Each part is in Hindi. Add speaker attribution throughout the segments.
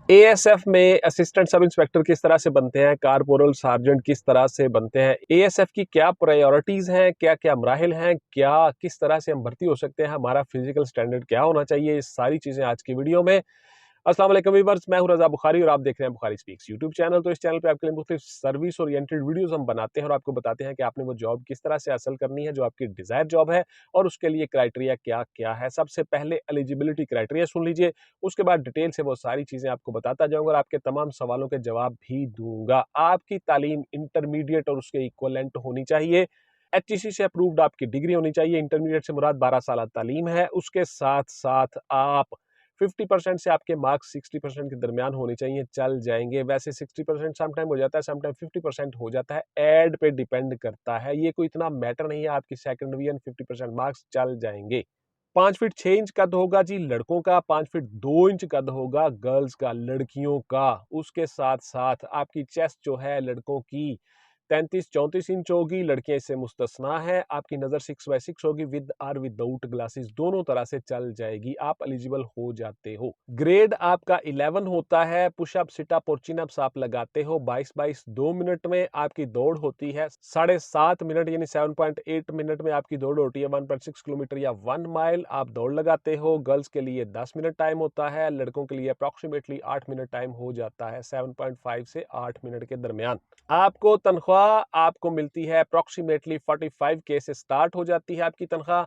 Speaker 1: एएसएफ में असिस्टेंट सब इंस्पेक्टर किस तरह से बनते हैं, कारपोरल सार्जेंट किस तरह से बनते हैं, एएसएफ की क्या प्रायोरिटीज हैं, क्या क्या मराहिल हैं, क्या किस तरह से हम भर्ती हो सकते हैं, हमारा फिजिकल स्टैंडर्ड क्या होना चाहिए, ये सारी चीजें आज की वीडियो में। अस्सलाम वालेकुम व्यूअर्स, मैं हूं रजा बुखारी और आप देख रहे हैं बुखारी स्पीक्स यूट्यूब चैनल। तो इस चैनल पे आपके लिए मुख्तलिफ सर्विस ओरिएंटेड वीडियोस हम बनाते हैं और आपको बताते हैं कि आपने वो जॉब किस तरह से हासिल करनी है जो आपकी डिजायर जॉब है और उसके लिए क्राइटेरिया क्या क्या है। सबसे पहले एलिजिबिलिटी क्राइटेरिया सुन लीजिए, उसके बाद डिटेल से वो सारी चीजें आपको बताता जाऊंगा और आपके तमाम सवालों के जवाब भी दूंगा। आपकी तालीम इंटरमीडिएट और उसके इक्वलेंट होनी चाहिए। एचईसी से अप्रूव्ड आपकी डिग्री होनी चाहिए। इंटरमीडिएट से मुराद 12 साल तालीम है। उसके साथ साथ आप 50% से आपके मार्क्स 60% के दरमियान होने चाहिए, चल जाएंगे। वैसे 60% समटाइम हो जाता है, समटाइम 50% हो जाता है, एड पे डिपेंड करता है, ये कोई इतना मैटर नहीं है। आपकी सेकंड डिवीजन 50% मार्क्स चल जाएंगे। 5 फीट 6 इंच कद होगा जी लड़कों का, 5 फीट 2 इंच कद होगा गर्ल्स का, लड़कियों का। उसके साथ साथ आपकी चेस्ट जो है लड़कों की 33-34 इंच होगी, लड़कियां इससे मुस्तस्ना है। आपकी नजर 6x6 होगी, विद और विदाउट ग्लासेस, दोनों तरह से चल जाएगी, आप एलिजिबल हो जाते हो। ग्रेड आपका 11 होता है। पुशअप सिटअप और चिनअप्स आप लगाते हो 22-22 2 मिनट में। आपकी दौड़ होती है 7.5 मिनट यानी 7.8 मिनट में आपकी दौड़ होती है 1.6 किलोमीटर या 1 माइल आप दौड़ लगाते हो। गर्ल्स के लिए 10 मिनट टाइम होता है, लड़कों के लिए अप्रोक्सीमेटली 8 मिनट टाइम हो जाता है, 7.5 से 8 मिनट के दरमियान। आपको तनख्वाह आपको मिलती है अप्रोक्सीमेटली 45K से स्टार्ट हो जाती है आपकी तनख्वाह।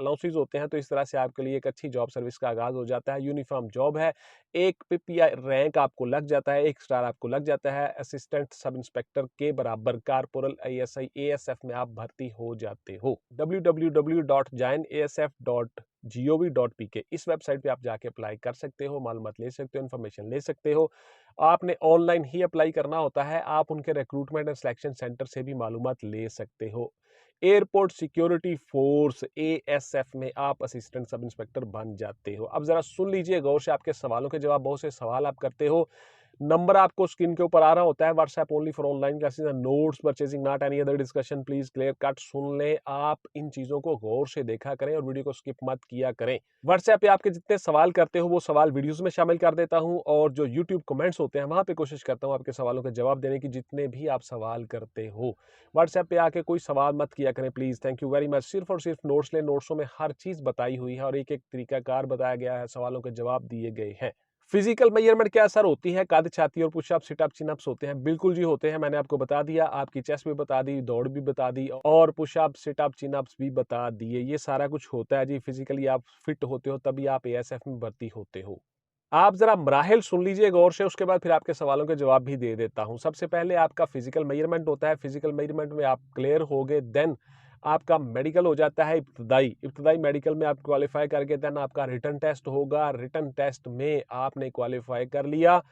Speaker 1: अलाउंसेस होते हैं। तो इस तरह से आपके लिए एक अच्छी जॉब सर्विस का आगाज हो जाता है। यूनिफॉर्म जॉब है, एक पीपीआई रैंक आपको लग जाता है, एक स्टार आपको लग जाता है। असिस्टेंट सब इंस्पेक्टर के बराबर कारपोरल आईएसआई एएसएफ में आप भर्ती हो जाते हो। www.joinasf.gov.pk इस वेबसाइट पे आप जाके अप्लाई कर सकते हो, मालूमात ले सकते हो, इन्फॉर्मेशन ले सकते हो। आपने ऑनलाइन ही अप्लाई करना होता है, आप उनके रिक्रूटमेंट एंड सिलेक्शन सेंटर से भी मालूमात ले सकते हो। एयरपोर्ट सिक्योरिटी फोर्स एएसएफ में आप असिस्टेंट सब इंस्पेक्टर बन जाते हो। अब जरा सुन लीजिए गौर से आपके सवालों के जवाब, बहुत से सवाल आप करते हो। नंबर आपको स्क्रीन के ऊपर आ रहा होता है, WhatsApp only for online classes and notes purchasing, not any other discussion, please clear cut सुन लें। आप इन चीजों को गौर से देखा करें और वीडियो को स्किप मत किया करें। व्हाट्सएप पे आपके जितने सवाल करते हो वो सवाल वीडियोस में शामिल कर देता हूं और जो यूट्यूब कमेंट्स होते हैं वहां पे कोशिश करता हूं आपके सवालों के जवाब देने की, जितने भी आप सवाल करते हो। व्हाट्सएप पे आके कोई सवाल मत किया करें please, thank you very much. सिर्फ और सिर्फ नोट्स लें, नोट्सों में हर चीज बताई हुई है और एक एक तरीकाकार बताया गया है, सवालों के जवाब दिए गए हैं। फिजिकल मेजरमेंट क्या सर होती है, कद, छाती और पुशअप सिटअप चिनअप्स होते हैं? बिल्कुल जी होते हैं, मैंने आपको बता दिया। आपकी चेस्ट भी बता दी, दौड़ भी बता दी और पुशअप सिटअप चिनअप्स भी बता दिए। ये सारा कुछ होता है जी। फिजिकली आप फिट होते हो तभी आप एएसएफ में भर्ती होते हो। आप जरा मराहिल सुन लीजिए गौर से, उसके बाद फिर आपके सवालों के जवाब भी दे देता हूं। सबसे पहले आपका फिजिकल मेजरमेंट होता है। फिजिकल मेजरमेंट में आप क्लियर हो गए, देन आपका मेडिकल हो जाता है। इब्तदाई मेडिकल में आप क्वालिफाई करके देन आपका रिटन टेस्ट होगा। रिटन टेस्ट में आपने क्वालिफाई कर लिया,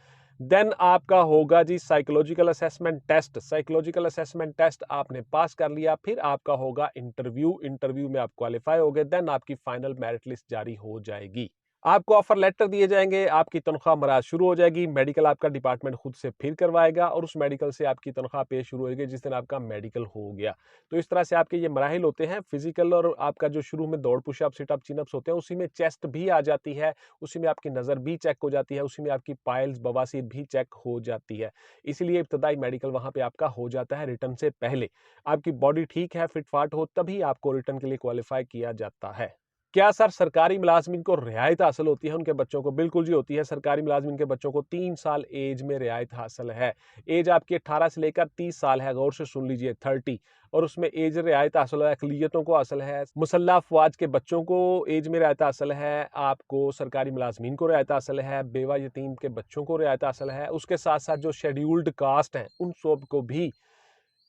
Speaker 1: देन आपका होगा जी psychological assessment test. Psychological assessment test आपने पास कर लिया, फिर आपका होगा इंटरव्यू। इंटरव्यू में आप क्वालिफाई हो गए, देन आपकी फाइनल मेरिट लिस्ट जारी हो जाएगी। आपको ऑफर लेटर दिए जाएंगे, आपकी तनख्वाह मराज शुरू हो जाएगी। मेडिकल आपका डिपार्टमेंट खुद से फिर करवाएगा और उस मेडिकल से आपकी तनख्वाह पे शुरू होगी जिस दिन आपका मेडिकल हो गया। तो इस तरह से आपके ये मराहिल होते हैं। फिजिकल और आपका जो शुरू में दौड़, पुशअप, सिटअप, चिनअप्स होते हैं, उसी में चेस्ट भी आ जाती है, उसी में आपकी नजर भी चेक हो जाती है, उसी में आपकी पाइल्स, बवासीर भी चेक हो जाती है। इसीलिए इब्तदाई मेडिकल वहां पे आपका हो जाता है रिटर्न से पहले। आपकी बॉडी ठीक है, फिट फाट हो, तभी आपको रिटर्न के लिए क्वालिफाई किया जाता है। क्या सर सरकारी मुलाजमीन को रियायत हासिल होती है उनके बच्चों को? बिल्कुल जी होती है। सरकारी मुलाजमीन के बच्चों को 3 साल एज में रियायत हासिल है। एज आपकी 18 से लेकर 30 साल है, गौर से सुन लीजिए 30, और उसमें एज रियायत हासिल है, अकलियतों को हासिल है। मुसल्लह अफवाज के बच्चों को एज में रियायत हासिल है, आपको सरकारी मुलाजमीन को रियायत हासिल है, बेवा यतीम के बच्चों को रियायत हासिल है। उसके साथ साथ जो शेड्यूल्ड कास्ट हैं उन सब को भी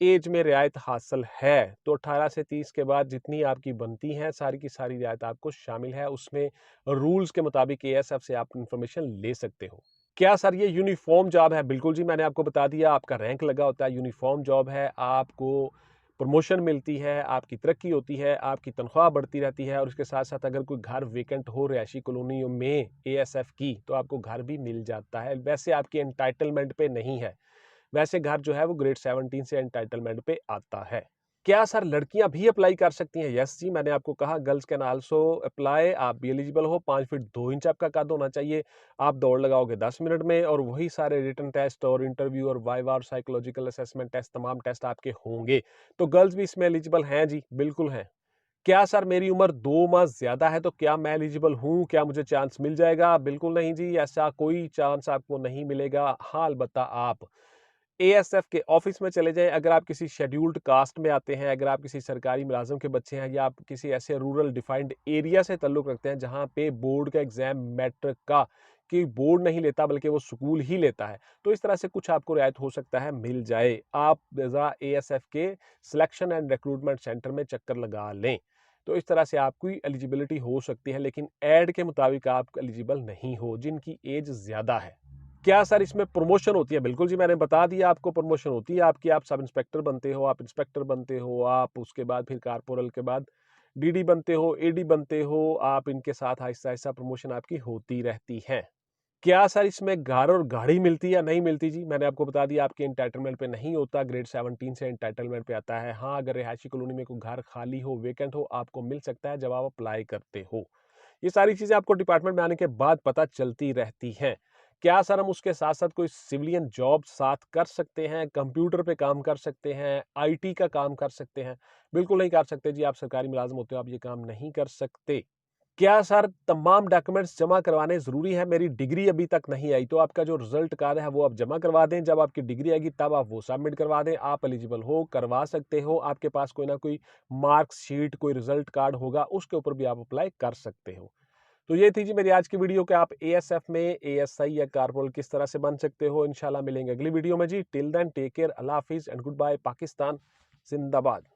Speaker 1: एज में रियायत हासिल है। तो 18 से 30 के बाद जितनी आपकी बनती हैं सारी की सारी रियायत आपको शामिल है। उसमें रूल्स के मुताबिक एएसएफ से आप इंफॉर्मेशन ले सकते हो। क्या सर ये यूनिफॉर्म जॉब है? बिल्कुल जी, मैंने आपको बता दिया, आपका रैंक लगा होता है, यूनिफॉर्म जॉब है। आपको प्रमोशन मिलती है, आपकी तरक्की होती है, आपकी तनख्वाह बढ़ती रहती है और उसके साथ साथ अगर कोई घर वेकेंट हो रिहायशी कॉलोनियों में एएसएफ की तो आपको घर भी मिल जाता है। वैसे आपकी एंटाइटलमेंट पे नहीं है, वैसे घर जो है वो ग्रेड 17 से एंटाइटलमेंट पे आता है। क्या सर लड़कियां भी अप्लाई कर सकती हैं? यस जी, मैंने आपको कहा गर्ल्स कैन आल्सो अप्लाई। आप भी एलिजिबल हो। 5 फीट 2 इंच आपका कद होना चाहिए। आप दौड़ लगाओगे 10 मिनट में और वही सारे रिटन टेस्ट और इंटरव्यू और वाइवा और साइकोलॉजिकल असेसमेंट टेस्ट, तमाम टेस्ट आपके होंगे। तो गर्ल्स भी इसमें एलिजिबल हैं जी, बिल्कुल हैं। क्या सर मेरी उम्र 2 माह ज़्यादा है तो क्या मैं एलिजिबल हूँ? क्या मुझे चांस मिल जाएगा? बिल्कुल नहीं जी, ऐसा कोई चांस आपको नहीं मिलेगा। हाँ, अलबत्ता आप एएसएफ के ऑफिस में चले जाएँ, अगर आप किसी शेड्यूल्ड कास्ट में आते हैं, अगर आप किसी सरकारी मुलाज़िम के बच्चे हैं या आप किसी ऐसे रूरल डिफाइंड एरिया से ताल्लुक़ रखते हैं जहाँ पे बोर्ड का एग्ज़ाम मैट्रिक का कि बोर्ड नहीं लेता बल्कि वो स्कूल ही लेता है। तो इस तरह से कुछ आपको रियायत हो सकता है मिल जाए। आप ज़रा एएसएफ के सिलेक्शन एंड रिक्रूटमेंट सेंटर में चक्कर लगा लें। तो इस तरह से आपकी एलिजिबिलिटी हो सकती है, लेकिन ऐड के मुताबिक आप एलिजिबल नहीं हो जिनकी एज ज़्यादा है। क्या सर इसमें प्रमोशन होती है? बिल्कुल जी, मैंने बता दिया आपको प्रमोशन होती है आपकी। आप सब इंस्पेक्टर बनते हो, आप इंस्पेक्टर बनते हो, आप उसके बाद फिर कारपोरल के बाद डीडी बनते हो, एडी बनते हो, आप इनके साथ आहिस्ता-आहिस्ता प्रमोशन आपकी होती रहती है। क्या सर इसमें घर और गाड़ी मिलती है या नहीं मिलती जी? मैंने आपको बता दिया आपके एंटाइटलमेंट पे नहीं होता, ग्रेड 17 से एंटाइटलमेंट पे आता है। हाँ, अगर रिहायशी कॉलोनी में कोई घर खाली हो, वेकेंट हो, आपको मिल सकता है जब आप अप्लाई करते हो। ये सारी चीज़ें आपको डिपार्टमेंट में आने के बाद पता चलती रहती हैं। क्या सर हम उसके साथ-साथ कोई सिविलियन जॉब साथ कर सकते हैं, कंप्यूटर पे काम कर सकते हैं, आईटी का काम कर सकते हैं? बिल्कुल नहीं कर सकते जी, आप सरकारी मुलाज़िम होते हो, आप ये काम नहीं कर सकते। क्या सर तमाम डॉक्यूमेंट्स जमा करवाने ज़रूरी है? मेरी डिग्री अभी तक नहीं आई, तो आपका जो रिज़ल्ट कार्ड है वो आप जमा करवा दें, जब आपकी डिग्री आएगी तब आप वो सबमिट करवा दें, आप एलिजिबल हो, करवा सकते हो। आपके पास कोई ना कोई मार्कशीट, कोई रिज़ल्ट कार्ड होगा, उसके ऊपर भी आप अप्लाई कर सकते हो। तो ये थी जी मेरी आज की वीडियो कि आप एएसएफ में एएसआई या कारपोरल किस तरह से बन सकते हो। इंशाल्लाह मिलेंगे अगली वीडियो में जी। टिल देन टेक केयर, अल्लाह हाफ़िज़ एंड गुड बाय। पाकिस्तान ज़िंदाबाद।